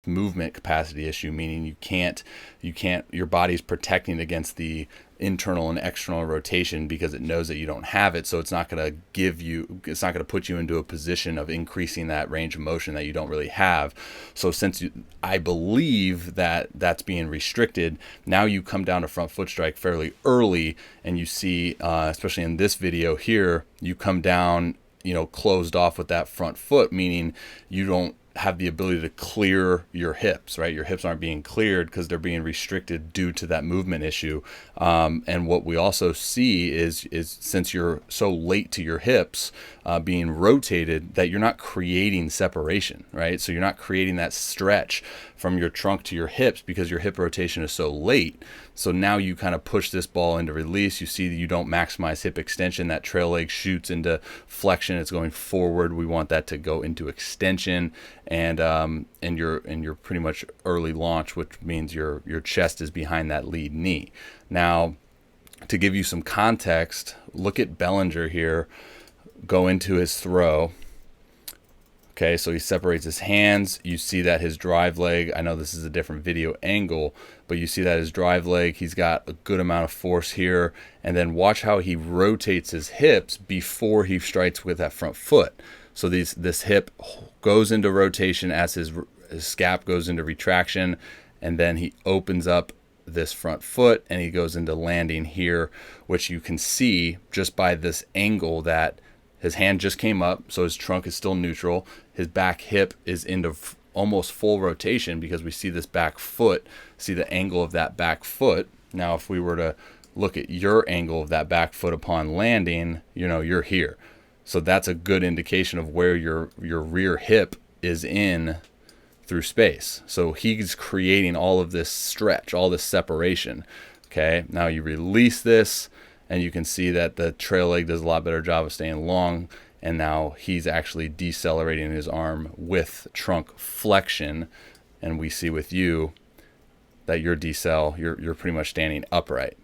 movement capacity issue, meaning you can't, your body's protecting against the internal and external rotation because it knows that you don't have it. So it's not going to put you into a position of increasing that range of motion that you don't really have. So since I believe that that's being restricted, now you come down to front foot strike fairly early, and you see, especially in this video here, you come down, closed off with that front foot, meaning you don't have the ability to clear your hips, right? Your hips aren't being cleared because they're being restricted due to that movement issue. And what we also see is since you're so late to your hips being rotated, that you're not creating separation, right? So you're not creating that stretch from your trunk to your hips because your hip rotation is so late. So now you kind of push this ball into release. You see that you don't maximize hip extension. That trail leg shoots into flexion. It's going forward. We want that to go into extension, and you're pretty much early launch, which means your chest is behind that lead knee. Now, to give you some context, look at Bellinger here go into his throw. Okay, so he separates his hands. You see that his drive leg, I know this is a different video angle, but you see that his drive leg, he's got a good amount of force here. And then watch how he rotates his hips before he strikes with that front foot. So this hip goes into rotation as his scap goes into retraction, and then he opens up this front foot and he goes into landing here, which you can see just by this angle that his hand just came up, so his trunk is still neutral. His back hip is into almost full rotation because we see this back foot, see the angle of that back foot. Now, if we were to look at your angle of that back foot upon landing, you're here. So that's a good indication of where your rear hip is in through space. So he's creating all of this stretch, all this separation. Okay, now you release this, and you can see that the trail leg does a lot better job of staying long, and now he's actually decelerating his arm with trunk flexion, and we see with you that your decel, you're pretty much standing upright.